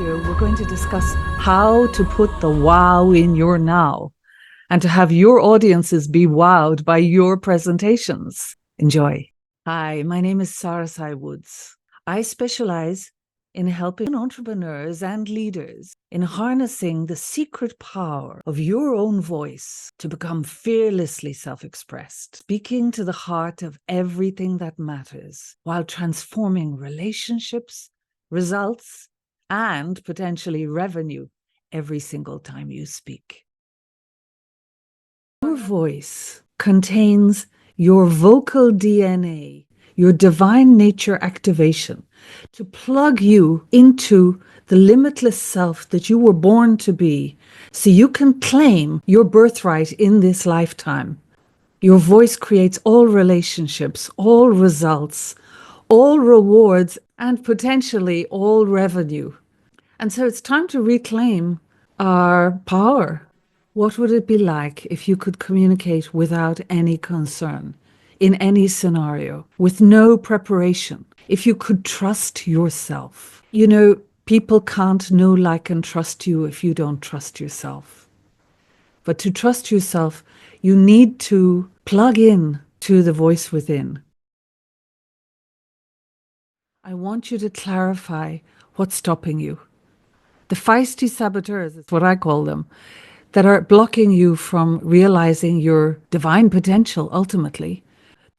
video, we're going to discuss how to put the wow in your now and to have your audiences be wowed by your presentations. Enjoy. Hi, my name is SaraSai Woods. I specialize in helping entrepreneurs and leaders in harnessing the secret power of your own voice to become fearlessly self-expressed, speaking to the heart of everything that matters while transforming relationships, results, and potentially revenue every single time you speak. Your voice contains your vocal DNA, your divine nature activation, to plug you into the limitless self that you were born to be, so you can claim your birthright in this lifetime. Your voice creates all relationships, all results, all rewards, and potentially all revenue. And so it's time to reclaim our power. What would it be like if you could communicate without any concern, in any scenario, with no preparation? If you could trust yourself. You know, people can't know, like, and trust you if you don't trust yourself. But to trust yourself, you need to plug in to the voice within. I want you to clarify what's stopping you. The feisty saboteurs, is what I call them, that are blocking you from realizing your divine potential ultimately.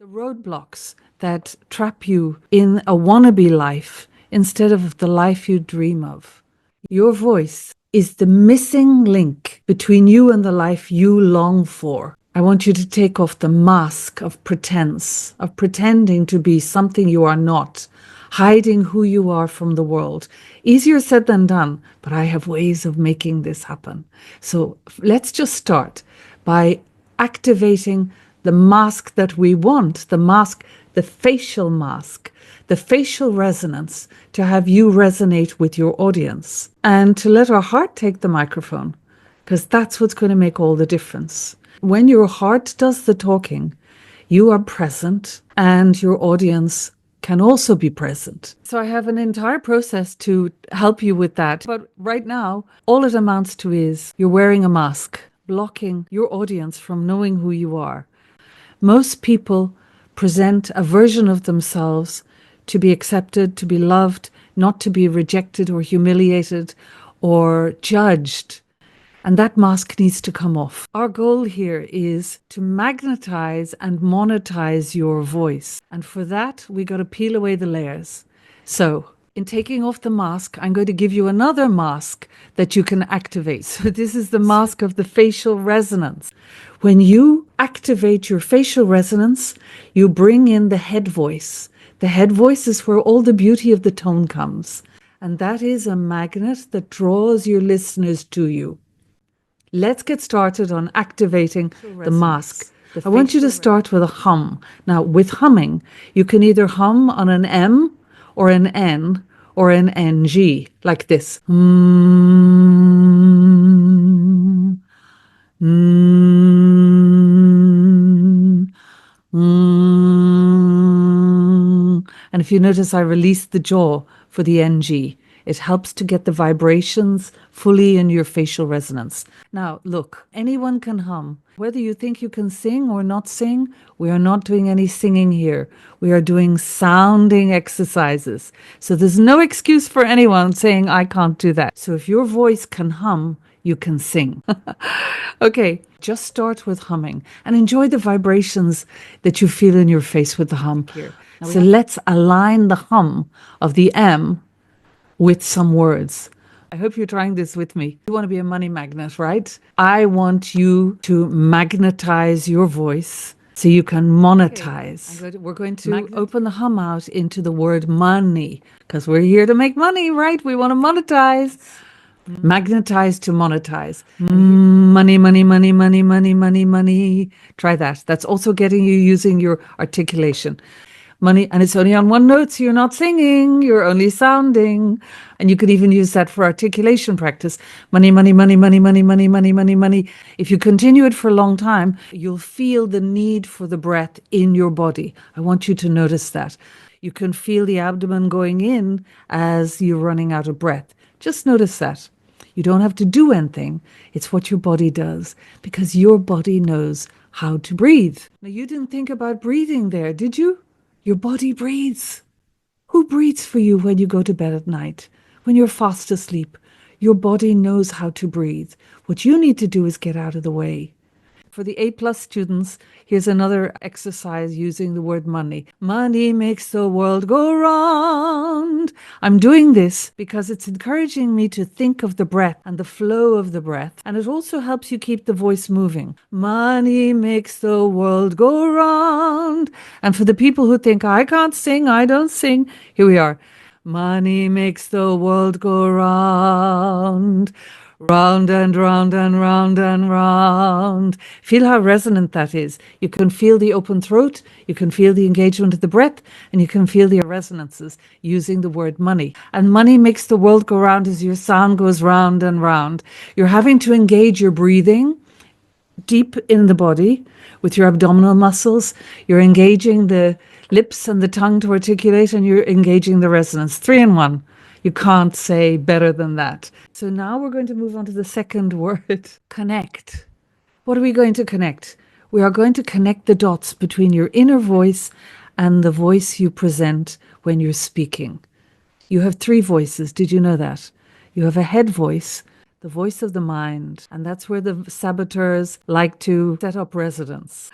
The roadblocks that trap you in a wannabe life instead of the life you dream of. Your voice is the missing link between you and the life you long for. I want you to take off the mask of pretense, of pretending to be something you are not, hiding who you are from the world. Easier said than done, but I have ways of making this happen. So let's just start by activating the mask that we want, the mask, the facial mask, the facial resonance, to have you resonate with your audience and to let our heart take the microphone, because that's what's going to make all the difference. When your heart does the talking, you are present and your audience can also be present. So I have an entire process to help you with that. But right now, all it amounts to is you're wearing a mask, blocking your audience from knowing who you are. Most people present a version of themselves to be accepted, to be loved, not to be rejected or humiliated or judged. And that mask needs to come off. Our goal here is to magnetize and monetize your voice. And for that, we got to peel away the layers. So in taking off the mask, I'm going to give you another mask that you can activate. So this is the mask of the facial resonance. When you activate your facial resonance, you bring in the head voice. The head voice is where all the beauty of the tone comes. And that is a magnet that draws your listeners to you. Let's get started on activating the mask. I want you to start with a hum. Now, with humming, you can either hum on an M or an N or an NG, like this. Mm, mm, mm. And if you notice, I released the jaw for the NG. It helps to get the vibrations fully in your facial resonance. Now, look, anyone can hum. Whether you think you can sing or not sing, we are not doing any singing here. We are doing sounding exercises. So there's no excuse for anyone saying, I can't do that. So if your voice can hum, you can sing. Okay, just start with humming and enjoy the vibrations that you feel in your face with the hum here. So let's align the hum of the M with some words. I hope you're trying this with me. You want to be a money magnet, right? I want you to magnetize your voice so you can monetize. Okay. We're going to open the hum out into the word money, because we're here to make money, right? We want to monetize. Magnetize to monetize. Money, money, money, money, money, money, money. Try that. That's also getting you using your articulation. Money, and it's only on one note, so you're not singing, you're only sounding. And you could even use that for articulation practice. Money, money, money, money, money, money, money, money, money. If you continue it for a long time, you'll feel the need for the breath in your body. I want you to notice that. You can feel the abdomen going in as you're running out of breath. Just notice that. You don't have to do anything. It's what your body does, because your body knows how to breathe. Now, you didn't think about breathing there, did you? Your body breathes. Who breathes for you when you go to bed at night? When you're fast asleep? Your body knows how to breathe. What you need to do is get out of the way. For the A+ students, here's another exercise using the word money. Money makes the world go round. I'm doing this because it's encouraging me to think of the breath and the flow of the breath. And it also helps you keep the voice moving. Money makes the world go round. And for the people who think, I can't sing, I don't sing, here we are. Money makes the world go round. Round and round and round and round. Feel how resonant that is. You can feel the open throat, you can feel the engagement of the breath, and you can feel the resonances using the word money. And money makes the world go round as your sound goes round and round. You're having to engage your breathing deep in the body with your abdominal muscles. You're engaging the lips and the tongue to articulate, and you're engaging the resonance. 3 in 1. You can't say better than that. So now we're going to move on to the second word, connect. What are we going to connect? We are going to connect the dots between your inner voice and the voice you present when you're speaking. You have 3 voices. Did you know that? You have a head voice, the voice of the mind, and that's where the saboteurs like to set up residence.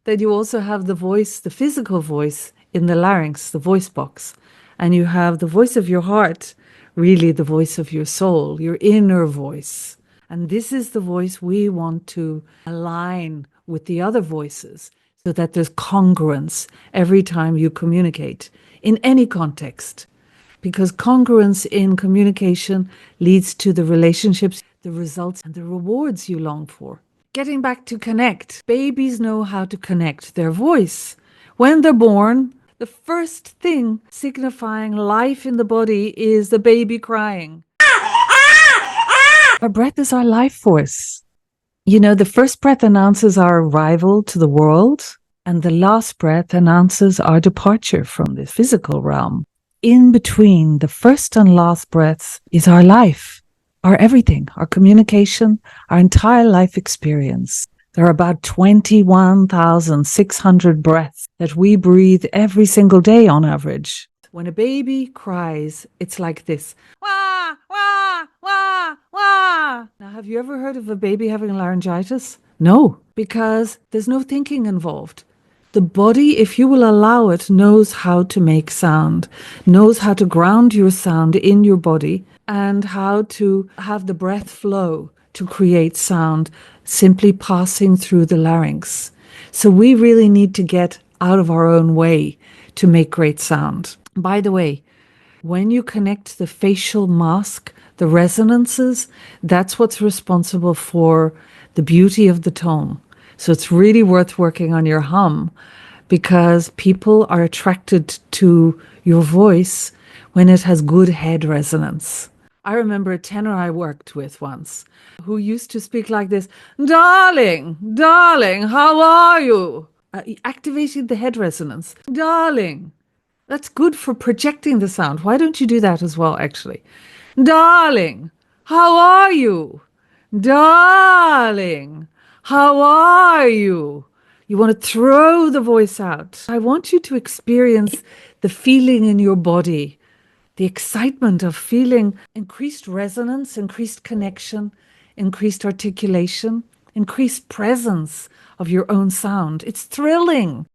Then you also have the voice, the physical voice in the larynx, the voice box. And you have the voice of your heart, really the voice of your soul, your inner voice. And this is the voice we want to align with the other voices so that there's congruence every time you communicate in any context. Because congruence in communication leads to the relationships, the results, and the rewards you long for. Getting back to connect. Babies know how to connect their voice. When they're born, the first thing signifying life in the body is the baby crying. Our breath is our life force. You know, the first breath announces our arrival to the world, and the last breath announces our departure from the physical realm. In between the first and last breaths is our life, our everything, our communication, our entire life experience. There are about 21,600 breaths that we breathe every single day on average. When a baby cries, it's like this. Wah, wah, wah, wah. Now, have you ever heard of a baby having laryngitis? No, because there's no thinking involved. The body, if you will allow it, knows how to make sound, knows how to ground your sound in your body, and how to have the breath flow to create sound, simply passing through the larynx. So we really need to get out of our own way to make great sound. By the way, when you connect the facial mask, the resonances, that's what's responsible for the beauty of the tone. So it's really worth working on your hum, because people are attracted to your voice when it has good head resonance. I remember a tenor I worked with once who used to speak like this, darling, darling, how are you? Activating the head resonance. Darling. That's good for projecting the sound. Why don't you do that as well, actually? Darling, how are you? Darling, how are you? You want to throw the voice out. I want you to experience the feeling in your body, the excitement of feeling increased resonance, increased connection, increased articulation, increased presence of your own sound. It's thrilling.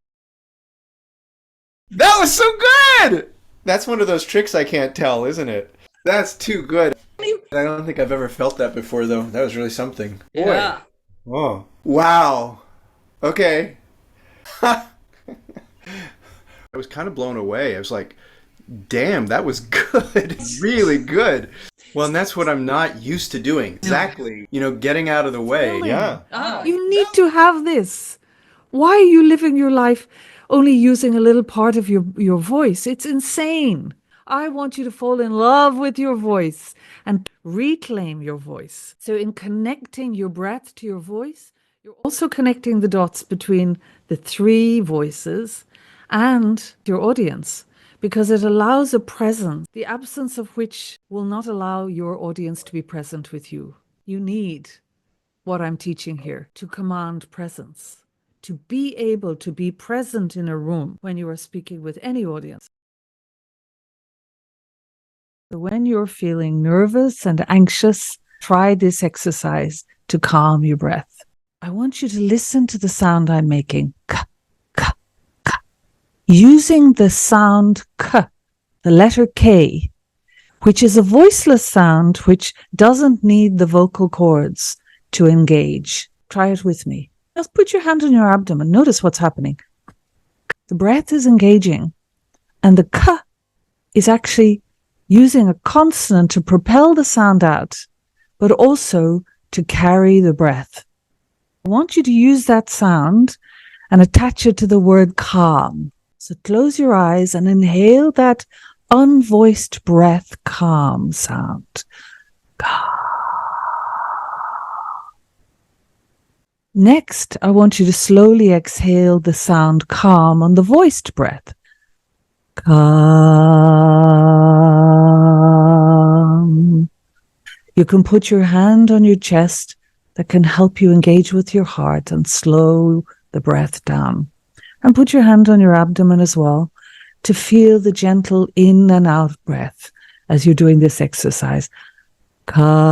That was so good! That's one of those tricks I can't tell, isn't it? That's too good. I don't think I've ever felt that before, though. That was really something. Yeah. Boy. Oh. Wow. Okay. I was kind of blown away. I was like, damn, that was good. Really good. Well, and that's what I'm not used to doing. Exactly. You know, getting out of the way. Thrilling. Yeah. You need to have this. Why are you living your life only using a little part of your voice? It's insane. I want you to fall in love with your voice and reclaim your voice. So in connecting your breath to your voice, you're also connecting the dots between the 3 voices and your audience, because it allows a presence, the absence of which will not allow your audience to be present with you. You need what I'm teaching here to command presence, to be able to be present in a room when you are speaking with any audience. So when you're feeling nervous and anxious, try this exercise to calm your breath. I want you to listen to the sound I'm making. K, k, k. Using the sound K, the letter K, which is a voiceless sound which doesn't need the vocal cords to engage. Try it with me. Just put your hand on your abdomen. Notice what's happening. The breath is engaging, and the K is actually using a consonant to propel the sound out, but also to carry the breath. I want you to use that sound and attach it to the word calm. So close your eyes and inhale that unvoiced breath, calm sound. Calm. Next, I want you to slowly exhale the sound calm on the voiced breath. Calm. You can put your hand on your chest. That can help you engage with your heart and slow the breath down. And put your hand on your abdomen as well to feel the gentle in and out breath as you're doing this exercise. Calm.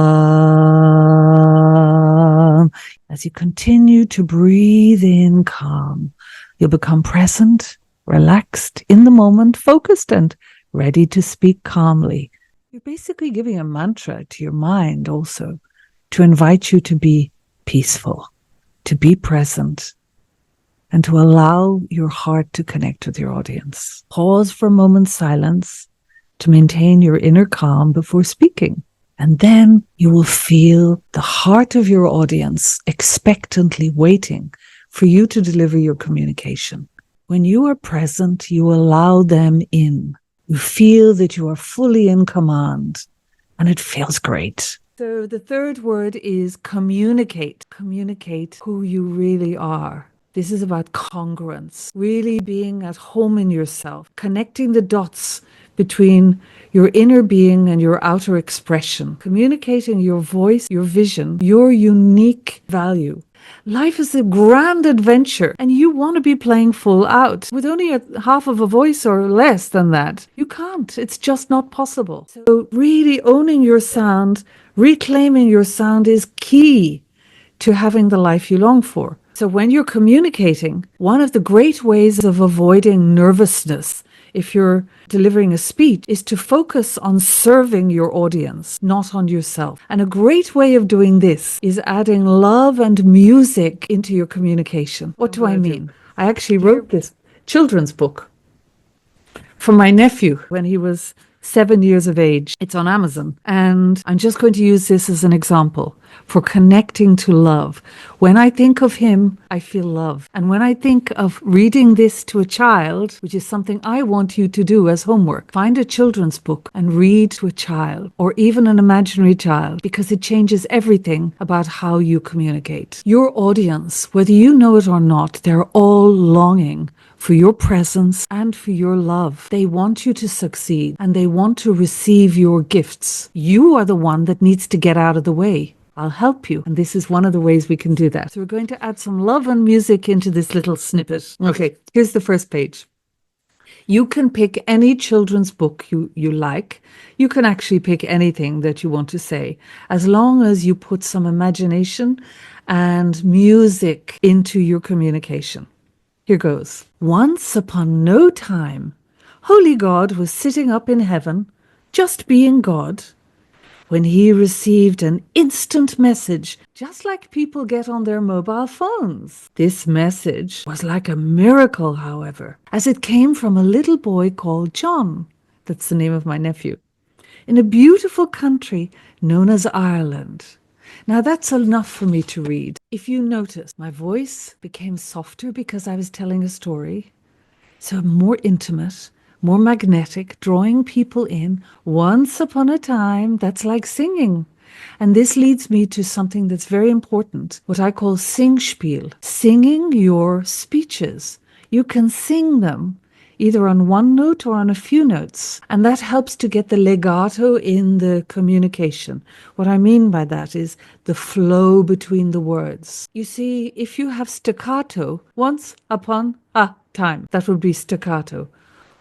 As you continue to breathe in calm, you'll become present, relaxed, in the moment, focused, and ready to speak calmly. You're basically giving a mantra to your mind also to invite you to be peaceful, to be present, and to allow your heart to connect with your audience. Pause for a moment's silence to maintain your inner calm before speaking. And then you will feel the heart of your audience expectantly waiting for you to deliver your communication. When you are present, you allow them in. You feel that you are fully in command, and it feels great. So the third word is communicate. Communicate who you really are. This is about congruence, really being at home in yourself, connecting the dots between your inner being and your outer expression, communicating your voice, your vision, your unique value. Life is a grand adventure, and you want to be playing full out. With only half of a voice or less than that, you can't. It's just not possible. So really owning your sound, reclaiming your sound is key to having the life you long for. So when you're communicating, one of the great ways of avoiding nervousness if you're delivering a speech is to focus on serving your audience, not on yourself. And a great way of doing this is adding love and music into your communication. What do I mean? I actually wrote this children's book for my nephew when he was 7 years of age. It's on Amazon. And I'm just going to use this as an example for connecting to love. When I think of him, I feel love. And when I think of reading this to a child, which is something I want you to do as homework, find a children's book and read to a child or even an imaginary child, because it changes everything about how you communicate. Your audience, whether you know it or not, they're all longing for your presence and for your love. They want you to succeed and they want to receive your gifts. You are the one that needs to get out of the way. I'll help you. And this is one of the ways we can do that. So we're going to add some love and music into this little snippet. Okay, here's the first page. You can pick any children's book you like. You can actually pick anything that you want to say, as long as you put some imagination and music into your communication. Here goes. Once upon no time, Holy God was sitting up in heaven, just being God, when he received an instant message, just like people get on their mobile phones. This message was like a miracle, however, as it came from a little boy called John. That's the name of my nephew. In a beautiful country known as Ireland. Now that's enough for me to read. If you notice, my voice became softer because I was telling a story. So more intimate, more magnetic, drawing people in. Once upon a time, that's like singing. And this leads me to something that's very important, what I call sing spiel. Singing your speeches. You can sing them either on one note or on a few notes. And that helps to get the legato in the communication. What I mean by that is the flow between the words. You see, if you have staccato, once upon a time, that would be staccato.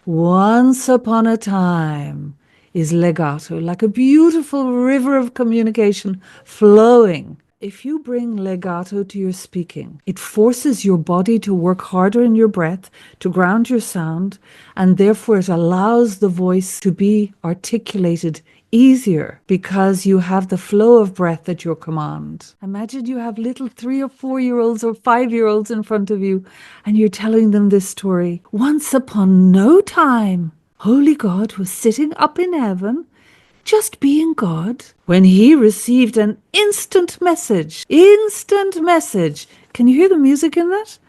Once upon a time is legato, like a beautiful river of communication flowing. If you bring legato to your speaking, it forces your body to work harder in your breath, to ground your sound, and therefore it allows the voice to be articulated easier because you have the flow of breath at your command. Imagine you have little 3 or 4-year-olds or 5-year-olds in front of you, and you're telling them this story. Once upon no time, Holy God was sitting up in heaven, just being God, when he received an instant message. Instant message. Can you hear the music in that?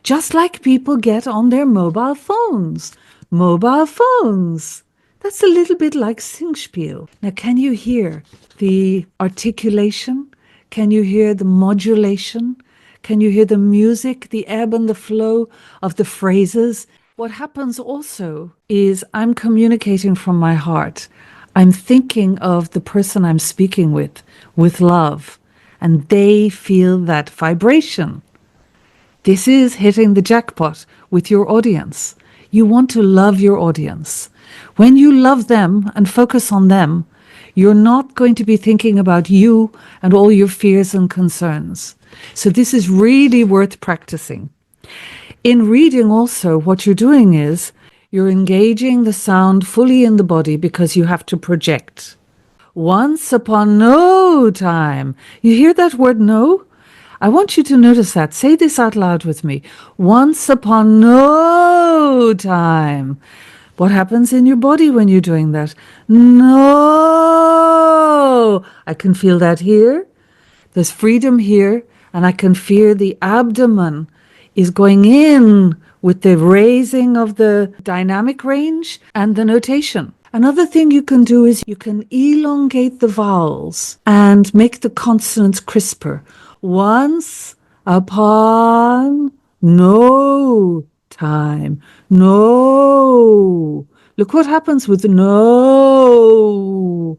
Just like people get on their mobile phones. Mobile phones. That's a little bit like Singspiel. Now, can you hear the articulation? Can you hear the modulation? Can you hear the music, the ebb and the flow of the phrases? What happens also is I'm communicating from my heart. I'm thinking of the person I'm speaking with love, and they feel that vibration. This is hitting the jackpot with your audience. You want to love your audience. When you love them and focus on them, you're not going to be thinking about you and all your fears and concerns. So this is really worth practicing. In reading also, what you're doing is you're engaging the sound fully in the body because you have to project. Once upon no time. You hear that word no? I want you to notice that. Say this out loud with me. Once upon no time. What happens in your body when you're doing that? No. I can feel that here. There's freedom here, and I can feel the abdomen is going in with the raising of the dynamic range and the notation. Another thing you can do is you can elongate the vowels and make the consonants crisper. Once upon no time. No. Look what happens with no.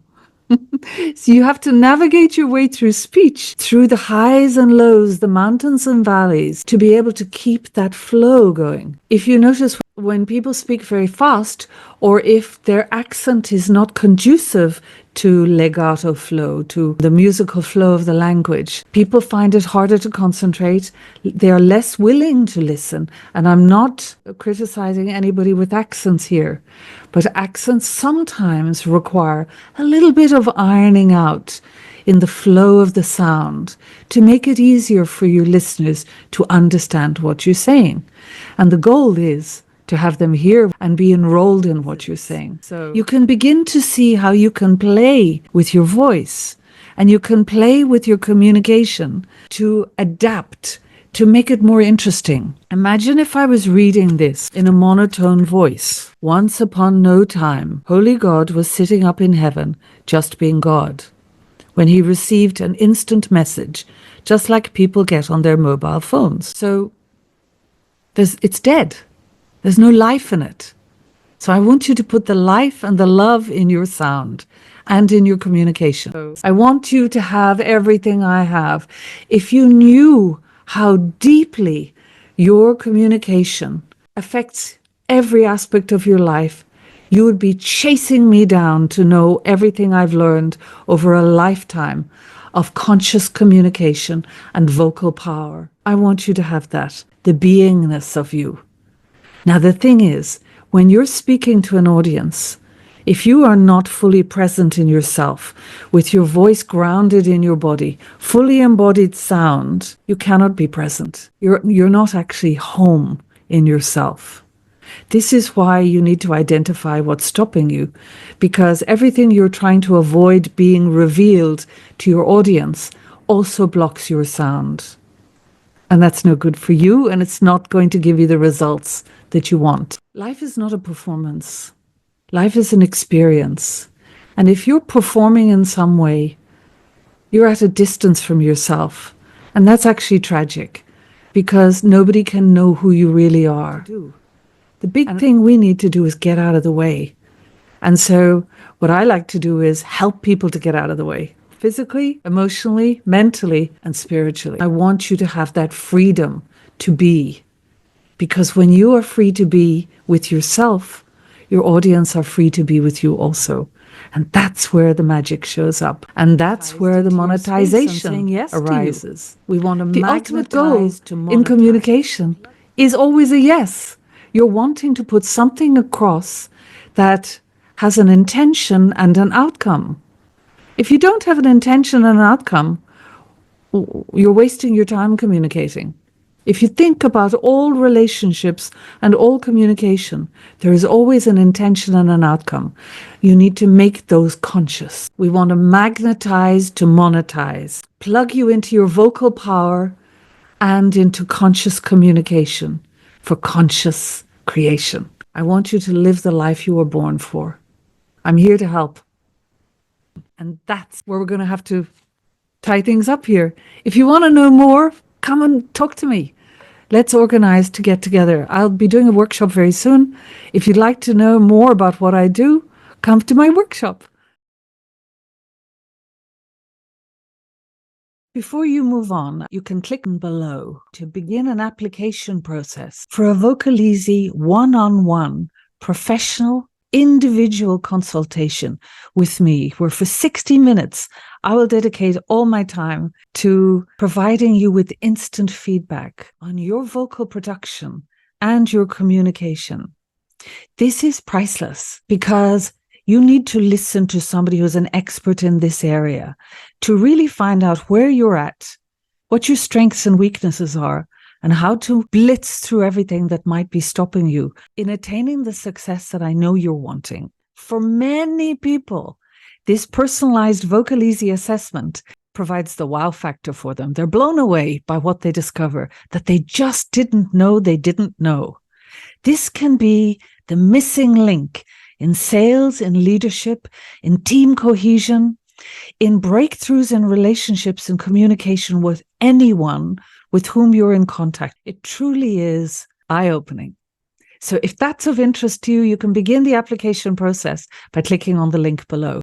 So you have to navigate your way through speech, through the highs and lows, the mountains and valleys, to be able to keep that flow going. If you notice when people speak very fast, or if their accent is not conducive to legato flow, to the musical flow of the language, people find it harder to concentrate. They are less willing to listen. And I'm not criticizing anybody with accents here, but accents sometimes require a little bit of ironing out in the flow of the sound to make it easier for you listeners to understand what you're saying. And the goal is to have them hear and be enrolled in what you're saying. So you can begin to see how you can play with your voice, and you can play with your communication to adapt, to make it more interesting. Imagine if I was reading this in a monotone voice. Once upon no time, Holy God was sitting up in heaven, just being God, when he received an instant message, just like people get on their mobile phones. So it's dead. There's no life in it. So I want you to put the life and the love in your sound and in your communication. I want you to have everything I have. If you knew how deeply your communication affects every aspect of your life, you would be chasing me down to know everything I've learned over a lifetime of conscious communication and vocal power. I want you to have that, the beingness of you. Now, the thing is, when you're speaking to an audience, if you are not fully present in yourself, with your voice grounded in your body, fully embodied sound, you cannot be present. You're not actually home in yourself. This is why you need to identify what's stopping you, because everything you're trying to avoid being revealed to your audience also blocks your sound. And that's no good for you, and it's not going to give you the results that you want. Life is not a performance. Life is an experience. And if you're performing in some way, you're at a distance from yourself. And that's actually tragic, because nobody can know who you really are. The big thing we need to do is get out of the way. And so what I like to do is help people to get out of the way, physically, emotionally, mentally, and spiritually. I want you to have that freedom to be, because when you are free to be with yourself, your audience are free to be with you also. And that's where the magic shows up. And that's where the monetization arises. We want to the ultimate goal in communication is always a yes. You're wanting to put something across that has an intention and an outcome. If you don't have an intention and an outcome, you're wasting your time communicating. If you think about all relationships and all communication, there is always an intention and an outcome. You need to make those conscious. We want to magnetize to monetize, plug you into your vocal power and into conscious communication for conscious creation. I want you to live the life you were born for. I'm here to help. And that's where we're going to have to tie things up here. If you want to know more, come and talk to me. Let's organize to get together. I'll be doing a workshop very soon. If you'd like to know more about what I do, come to my workshop. Before you move on, you can click below to begin an application process for a Vocalezy one-on-one professional individual consultation with me, where for 60 minutes, I will dedicate all my time to providing you with instant feedback on your vocal production and your communication. This is priceless because you need to listen to somebody who's an expert in this area to really find out where you're at, what your strengths and weaknesses are, and how to blitz through everything that might be stopping you in attaining the success that I know you're wanting. For many people, this personalized Vocalezy assessment provides the wow factor for them. They're blown away by what they discover that they just didn't know they didn't know. This can be the missing link in sales, in leadership, in team cohesion, in breakthroughs in relationships and communication with anyone with whom you're in contact. It truly is eye-opening. So if that's of interest to you, you can begin the application process by clicking on the link below.